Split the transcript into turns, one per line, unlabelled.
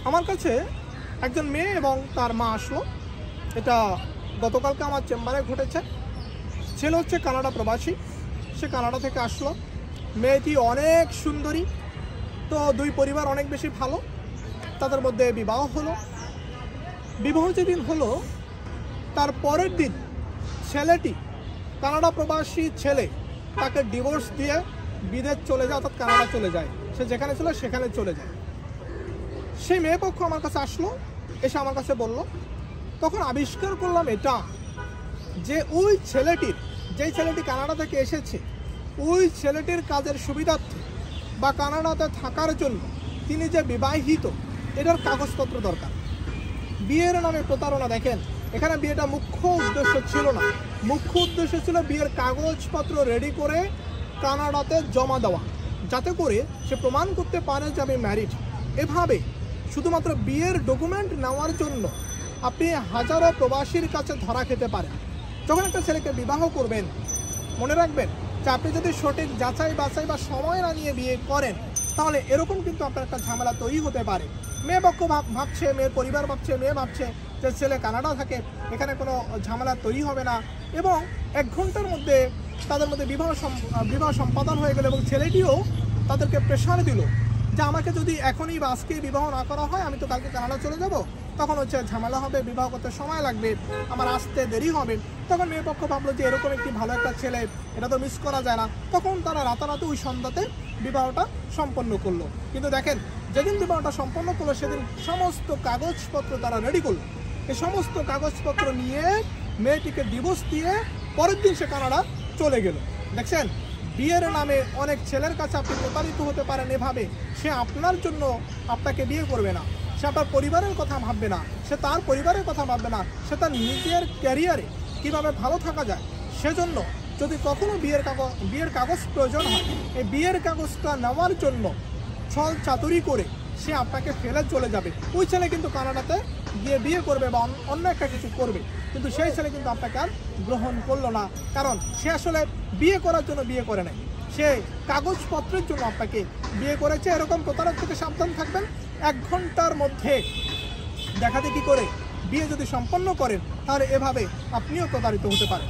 আমার কাছে একজন মেয়ে এবং তার মা আসলো। এটা গতকালকে আমার চেম্বারে ঘটেছে। ছেলে হচ্ছে কানাডা প্রবাসী, সে কানাডা থেকে আসলো। মেয়েটি অনেক সুন্দরী, তো দুই পরিবার অনেক বেশি ভালো। তাদের মধ্যে বিবাহ হলো। বিবাহ যেদিন হলো তার পরের দিন ছেলেটি, কানাডা প্রবাসী ছেলে, তাকে ডিভোর্স দিয়ে বিদেশ চলে যায়, অর্থাৎ কানাডা চলে যায়। সে যেখানে ছিল সেখানে চলে যায়। সেই মেয়ে পক্ষ আমার কাছে আসলো, এসে আমার কাছে বলল। তখন আবিষ্কার করলাম এটা যে ওই ছেলেটির, যেই ছেলেটি কানাডা থেকে এসেছে, ওই ছেলেটির কাজের সুবিধার্থে বা কানাডাতে থাকার জন্য তিনি যে বিবাহিত, এটার কাগজপত্র দরকার। বিয়ের নামে প্রতারণা। দেখেন, এখানে বিয়েটা মুখ্য উদ্দেশ্য ছিল না। মুখ্য উদ্দেশ্য ছিল বিয়ের কাগজপত্র রেডি করে কানাডাতে জমা দেওয়া, যাতে করে সে প্রমাণ করতে পারে যে আমি ম্যারিড। এভাবে শুধুমাত্র বিয়ের ডকুমেন্ট নেওয়ার জন্য আপনি হাজারো প্রবাসীর কাছে ধরা খেতে পারেন। যখন একটা ছেলেকে বিবাহ করবেন, মনে রাখবেন যে আপনি যদি সঠিক যাচাই বাছাই বা সময় না নিয়ে বিয়ে করেন, তাহলে এরকম কিন্তু আপনার একটা ঝামেলা তৈরি হতে পারে। মেয়ে পক্ষ ভাবছে, মেয়ের পরিবার ভাবছে, মেয়ে ভাবছে যে ছেলে কানাডা থাকে, এখানে কোনো ঝামেলা তৈরি হবে না, এবং 1 ঘন্টার মধ্যে তাদের মধ্যে বিবাহ সম্পাদন হয়ে গেল। এবং ছেলেটিও তাদেরকে প্রেশার দিল যে আমাকে যদি এখনই বা আজকে বিবাহ না করা হয়, আমি তো কালকে কানাডা চলে যাব, তখন হচ্ছে ঝামেলা হবে, বিবাহ করতে সময় লাগবে, আমার আসতে দেরি হবে। তখন মেয়ে পক্ষ ভাবলো যে এরকম একটি ভালো একটা ছেলে, এটা তো মিস করা যায় না। তখন তারা রাতারাতি ওই সন্ধ্যাতে বিবাহটা সম্পন্ন করলো। কিন্তু দেখেন, যেদিন বিবাহটা সম্পন্ন করলো সেদিন সমস্ত কাগজপত্র তারা রেডি করলো। এই সমস্ত কাগজপত্র নিয়ে মেয়েটিকে ডিভোর্স দিয়ে পরের দিন সে কানাডা চলে গেল। দেখছেন, বিয়ের নামে অনেক ছেলের কাছে আপনি প্রতারিত হতে পারেন এভাবে। সে আপনার জন্য আপনাকে বিয়ে করবে না, সে আপনার পরিবারের কথা ভাববে না, সে তার পরিবারের কথা ভাববে না, সে তার নিজের ক্যারিয়ারে কীভাবে ভালো থাকা যায় সেজন্য যদি কখনো বিয়ের কাগজ প্রয়োজন হয়, এই বিয়ের কাগজটা নেওয়ার জন্য ছল চাতুরি করে সে আপনাকে ফেলে চলে যাবে। ওই ছেলে কিন্তু কানাডাতে গিয়ে বিয়ে করবে বা অন্য একটা কিছু করবে, কিন্তু সেই ছেলে কিন্তু আপনাকে আর গ্রহণ করলো না, কারণ সে আসলে বিয়ে করার জন্য বিয়ে করে নাই, সে কাগজপত্রের জন্য আপনাকে বিয়ে করেছে। এরকম প্রতারক থেকে সাবধান থাকবেন। 1 ঘন্টার মধ্যে দেখা দেখি করে বিয়ে যদি সম্পন্ন করেন, তাহলে এভাবে আপনিও প্রতারিত হতে পারেন।